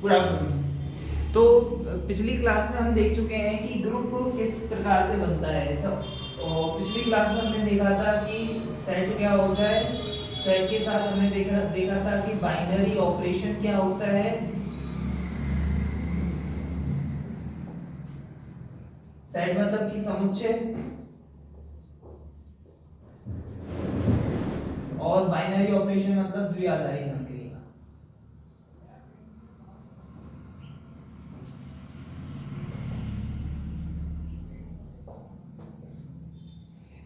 Good afternoon. तो पिछली class में हम देख चुके हैं कि ग्रुप किस प्रकार से बनता है सब। और पिछली क्लास में हमने देखा था कि सेट क्या होता है, सेट के साथ हमने देखा था कि बाइनरी ऑपरेशन क्या होता है, सेट मतलब कि समुच्चय, और बाइनरी ऑपरेशन मतलब द्विआधारी संक्रिया।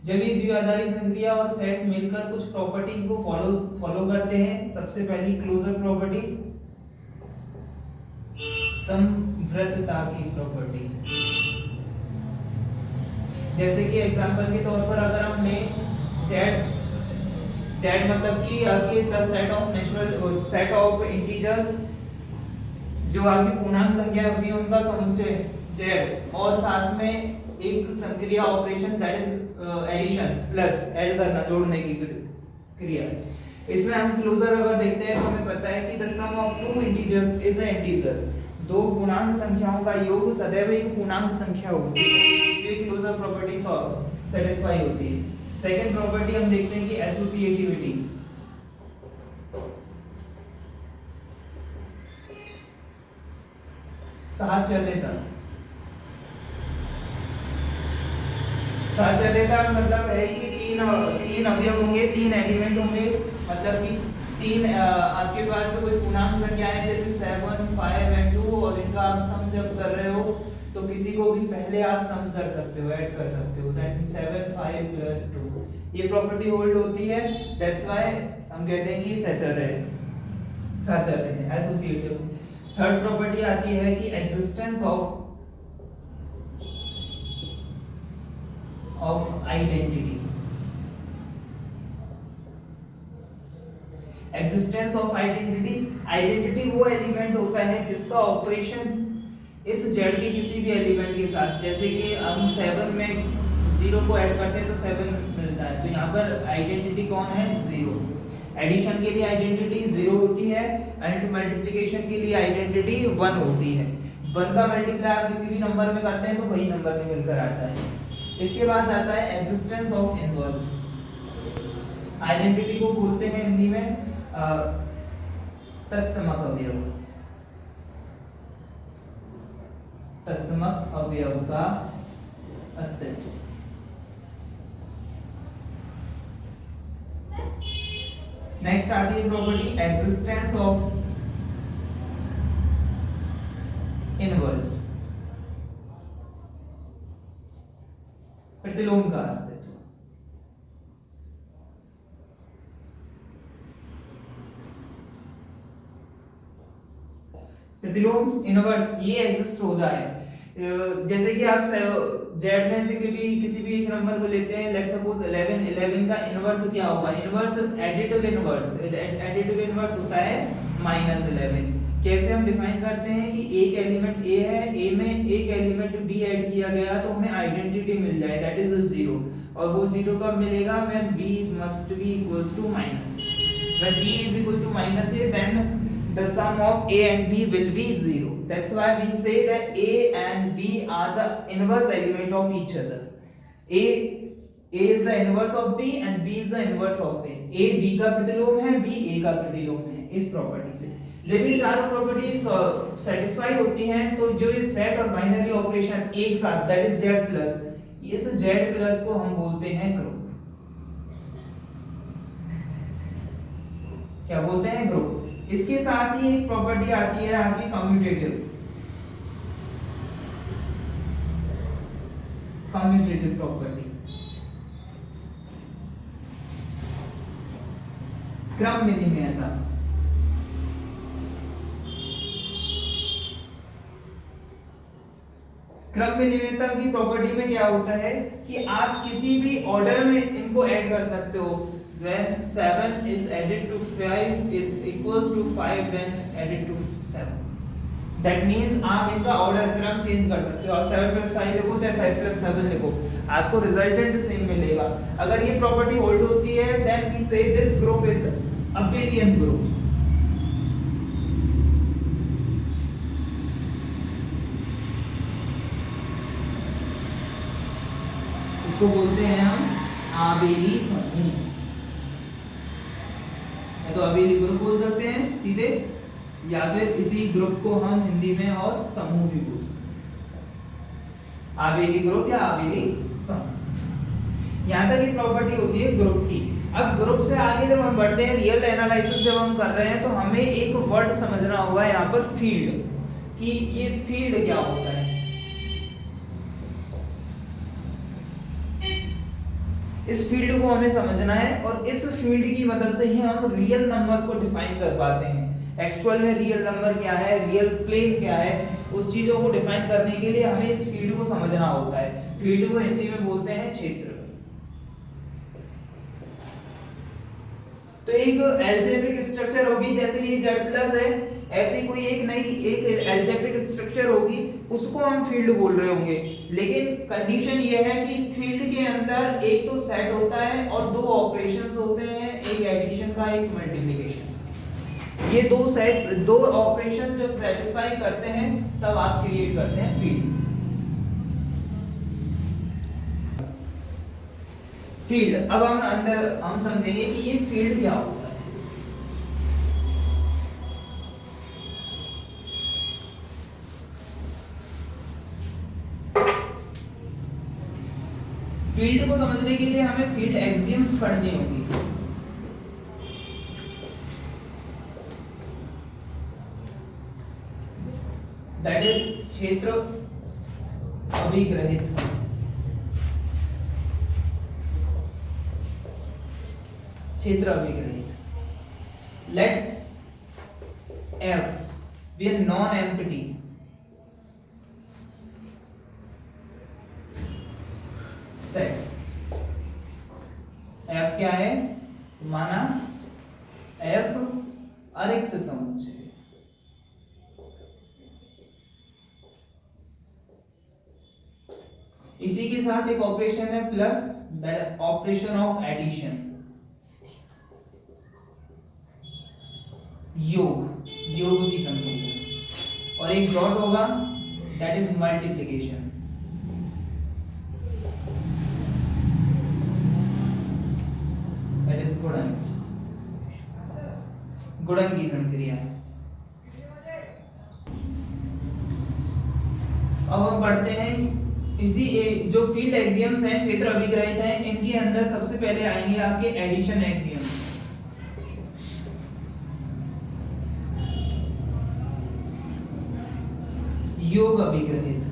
जब ये द्विआधारी संक्रिया और सेट मिलकर कुछ प्रॉपर्टीज को फॉलो करते हैं, सबसे पहली क्लोजर प्रॉपर्टी, समवृद्धता की प्रॉपर्टी। जैसे कि एग्जांपल के तौर पर अगर हम लें z मतलब कि आपके set of natural set of integers, जो आपकी पूर्णांक संख्या होती है उनका समुच्चय z, और साथ में एक संक्रिया operation that is addition, plus add करना, जोड़ने की क्रिया। इसमें हम क्लोजर अगर देखते हैं तो हमें पता है कि the sum of two integers is a integer. दो पूर्णांक संख्याओं का योग सदैव एक पूर्णांक संख्या होती है। ये क्लोजर प्रॉपर्टी सेटिस्फाई होती है। सेकंड प्रॉपर्टी हम देखते हैं कि एसोसिएटिविटी। साहचर्यता मतलब है कि तीन अवयव होंगे, तीन एलिमेंट होंगे, मतलब कि तीन आपके पास कोई पूर्णांक संख्याएं जैसे 7, 5 और 2, और इनका आप सम जब कर रहे हो तो किसी को भी पहले आप सम कर सकते हो, ऐड कर सकते हो। दैट मींस 7, 5 + 2, ये प्रॉपर्टी होल्ड होती है। दैट्स व्हाई हम कहते हैं कि साहचर्य है, एसोसिएटिव। थर्ड प्रॉपर्टी आती है कि existence of identity. Existence of identity वो एलिमेंट होता है जिसका ऑपरेशन इस z के किसी भी एलिमेंट के साथ, जैसे कि हम 7 में 0 को ऐड करते हैं तो 7 मिलता है, तो यहाँ पर आइडेंटिटी कौन है? 0। एडिशन के लिए आइडेंटिटी 0 होती है, एंड मल्टीप्लिकेशन के लिए आइडेंटिटी 1 होती है। 1 का मल्टीप्लाई आप किसी भी नंबर में करते हैं तो वही नंबर में मिलकर आता है। इसके बाद आता है एग्जिस्टेंस ऑफ इनवर्स। आइडेंटिटी को बोलते हैं हिंदी में तत्समक अवयव। तत्समक अवयव का अस्तित्व। नेक्स्ट आती है प्रॉपर्टी एग्जिस्टेंस ऑफ इनवर्स, प्रतिलोम का अस्तित्व। प्रतिलोम इनवर्स ये एग्जिस्ट होता है। जैसे कि आप z में से किसी भी एक नंबर को लेते हैं, लेट्स सपोज 11 का इनवर्स क्या होगा? इनवर्स एडिटिव इनवर्स होता है -11। कैसे हम डिफाइन करते हैं कि एक एलिमेंट a है, a में एक एलिमेंट b ऐड किया गया तो हमें आइडेंटिटी मिल जाए, दैट इज 0। और वो 0 कब मिलेगा? When b must be equals to minus. When b is equal to -a, then the sum of a and b will be 0. That's why we say that a and b are the inverse element of each other. a is the inverse of b and b is the inverse of a. a b का प्रतिलोम है, b a का प्रतिलोम है। इस property से जब ये चारों प्रॉपर्टी सेटिस्फाई होती हैं तो जो ये सेट और बाइनरी ऑपरेशन एक साथ, दैट इज z प्लस, इस z प्लस को हम बोलते हैं ग्रुप। क्या बोलते हैं? ग्रुप। इसके साथ ही एक प्रॉपर्टी आती है आपकी कम्यूटेटिव प्रॉपर्टी, क्रम विनिमेयता। क्रम विनिमेयता की प्रॉपर्टी में क्या होता है कि आप किसी भी ऑर्डर में इनको ऐड कर सकते हो। when 7 is added to 5 is equals to 5 when added to 7, that means आप इनका ऑर्डर क्रम चेंज कर सकते हो। आप 7 + 5 लिखो चाहे 5 + 7 लिखो, आपको रिजल्टेंट सेम मिलेगा। अगर ये प्रॉपर्टी होल्ड होती है देन वी से this group is abelian group. इसको बोलते हैं हम आबेली समूह, या तो आबेली ग्रुप बोल सकते हैं सीधे, या फिर इसी ग्रुप को हम हिंदी में और समूह भी बोल सकते हैं, आबेली ग्रुप या आबेली समूह। यहां तक ये प्रॉपर्टी होती है ग्रुप की। अब ग्रुप से आगे जब हम बढ़ते हैं, रियल एनालिसिस जब हम कर रहे हैं, तो हमें एक वर्ड समझना होगा यहाँ पर, फील्ड, कि ये फील्ड क्या होता है। इस फील्ड को हमें समझना है, और इस फील्ड की मदद से ही हम रियल नंबर्स को डिफाइन कर पाते हैं। एक्चुअल में रियल नंबर क्या है, रियल प्लेन क्या है, उस चीजों को डिफाइन करने के लिए हमें इस फील्ड को समझना होता है। फील्ड को हिंदी में बोलते हैं क्षेत्र। तो एक अलजेब्रिक स्ट्रक्चर होगी, जैसे ये Z+ है, ऐसे कोई एक नई एक अलजेब्रिक स्ट्रक्चर होगी, उसको हम फील्ड बोल रहे होंगे। लेकिन कंडीशन ये है कि फील्ड के अंदर एक तो सेट होता है और दो ऑपरेशंस होते हैं, एक एडिशन का, एक मल्टीप्लिकेशन। ये दो सेट्स, दो ऑपरेशन जब सेटिस्फाई करते हैं, तब आप क्रिएट करते हैं फील्ड। फील्ड, अब हम समझेंगे कि ये फील्ड क्या होता है। फील्ड को समझने के लिए हमें फील्ड एक्सियम्स पढ़नी होगी। दैट इज क्षेत्र अभिग्रहित। क्षेत्र अभिग्रहित। Let F be a non-empty set। F क्या है? माना F अरिक्त समुच्चय। इसी के साथ एक ऑपरेशन है plus, that operation of addition, योग, योग की संख्या, और एक डॉट होगा, that is multiplication. That is गुणन, गुणन की संक्रिया है। अब हम पढ़ते हैं इसी जो फील्ड एक्सियम्स हैं, क्षेत्र अभिग्रहित हैं, इनके अंदर सबसे पहले आएंगे आपके एडिशन एक्सियम्स। योग अभिग्रहित,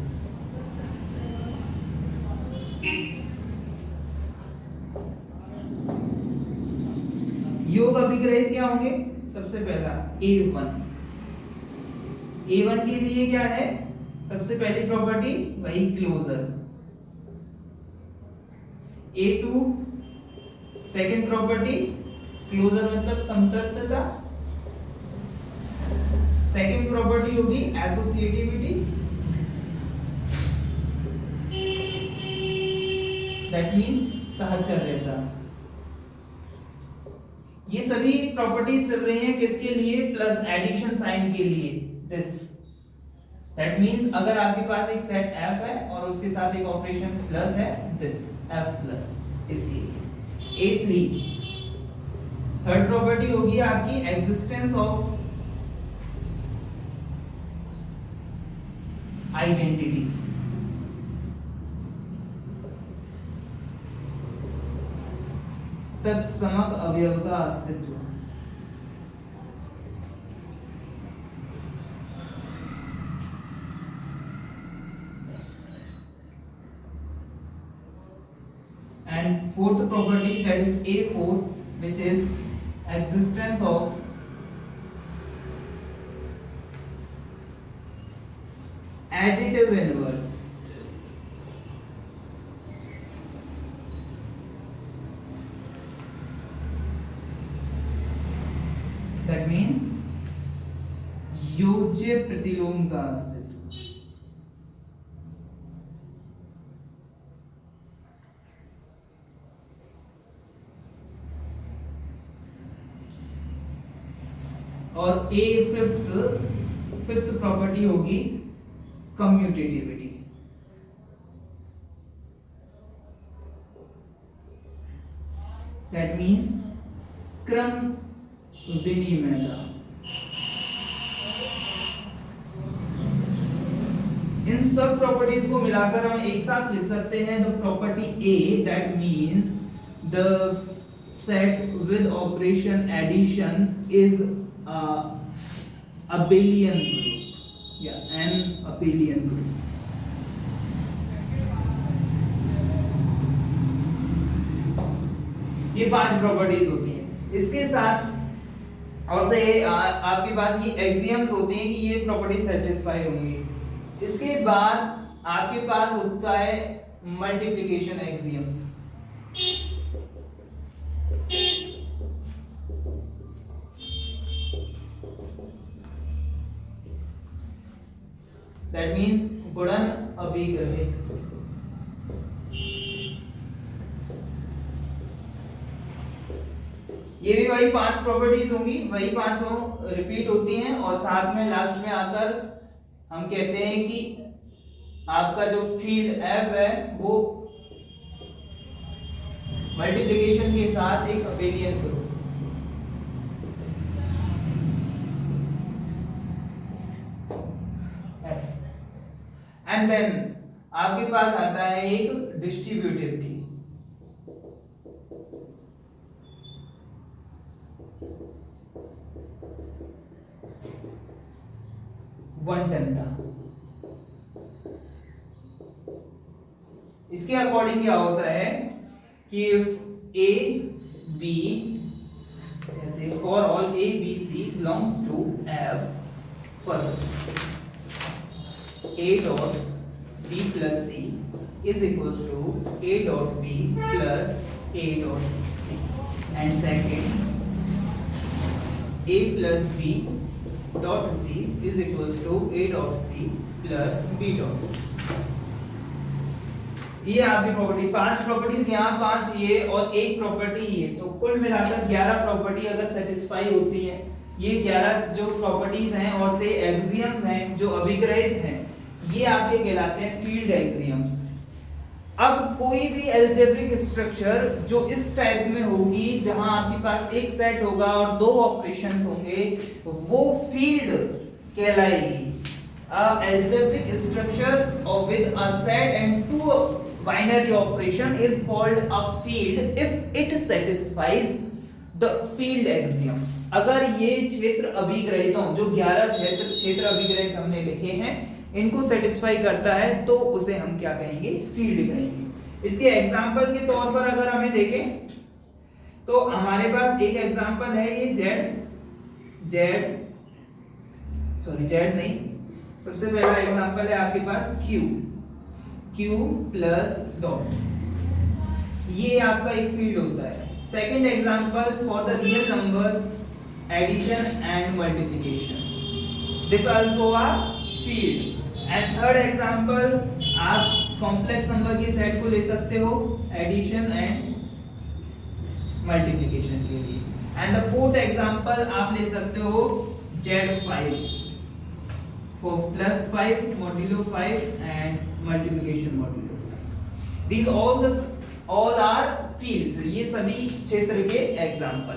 योग अभिग्रहित क्या होंगे? सबसे पहला A1। A1 के लिए क्या है? सबसे पहली प्रॉपर्टी वही closure. A2 second property closure मतलब संपृक्तता। सेकंड प्रॉपर्टी होगी एसोसिएटिविटी, दैट मींस सहचर्यता। ये सभी प्रॉपर्टीज चल रही हैं किसके लिए? प्लस एडिशन साइन के लिए, दिस। दैट मींस अगर आपके पास एक सेट F है और उसके साथ एक ऑपरेशन प्लस है, दिस F प्लस, इसलिए। A3 थर्ड प्रॉपर्टी होगी आपकी एग्जिस्टेंस ऑफ आइडेंटिटी। तत्समक अवयव का अस्तित्व। And fourth property, that is A4, which is existence of additive inverse। That means योज्य प्रतिलोम का अस्तित्व। और फिफ्थ प्रॉपर्टी होगी कम्यूटेटिविटी। दैट मीन्स क्रम विनिमयता। इन सब प्रॉपर्टीज को मिलाकर हम एक साथ लिख सकते हैं the property A, that means the set with operation addition is abelian group या an abelian group। ये 5 प्रॉपर्टीज होती हैं। इसके साथ और से आपके पास ये एक्सियम्स होते हैं कि ये प्रॉपर्टी सेटिस्फाई होंगी। इसके बाद आपके पास होता है मल्टीप्लिकेशन एक्सियम्स। दैट मीन्स गुणन अभिग्रहित। ये भी वही 5 प्रॉपर्टीज होंगी, वही 5 रिपीट होती हैं और साथ में लास्ट में आकर हम कहते हैं कि आपका जो फील्ड एफ है वो मल्टीप्लिकेशन के साथ एक अबेलियन ग्रुप। एंड देन आपके पास आता है एक डिस्ट्रीब्यूटिव टी। वनटनता। इसके अकॉर्डिंग क्या होता है कि ए बी, जैसे for all A B C belongs to F, first A dot B plus C is equals to A dot B plus A dot C, and second A plus B dot C is equals to A dot C plus B dot C। ये आपकी property 5 properties यहाँ 5 ये और एक property ये, तो कुल मिलाकर 11 प्रॉपर्टी अगर सेटिस्फाई होती है, ये 11 जो प्रॉपर्टीज हैं और से एक्सियम्स हैं जो अभिग्रहित हैं, ये आपके कहलाते हैं फील्ड एक्सियम्स। अब कोई भी अलजेब्रिक स्ट्रक्चर जो इस टाइप में होगी जहां आपके पास एक सेट होगा और 2 ऑपरेशंस होंगे, वो फील्ड कहलाएगी। Algebraic structure with a set and 2 binary operation is called a field if it satisfies the field axioms। अगर ये क्षेत्र अभिग्रहितों, जो 11 क्षेत्र अभिग्रहित हमने लिखे हैं, इनको सेटिस्फाई करता है तो उसे हम क्या कहेंगे, फील्ड कहेंगे। इसके एग्जांपल के तौर पर अगर हमें देखें तो हमारे पास एक एग्जांपल है ये जेड नहीं, सबसे पहला एग्जांपल है आपके पास क्यू प्लस डॉट, ये आपका एक फील्ड होता है। Second example for the real numbers addition and multiplication, this also are field. And third example आप कॉम्प्लेक्स नंबर के सेट को ले सकते हो एडिशन एंड मल्टीप्लिकेशन के लिए। एंड द फोर्थ एग्जांपल आप ले सकते हो Z5 for +5 modulo 5 and multiplication modulo 5। These all are fields, ये सभी क्षेत्र के एग्जांपल।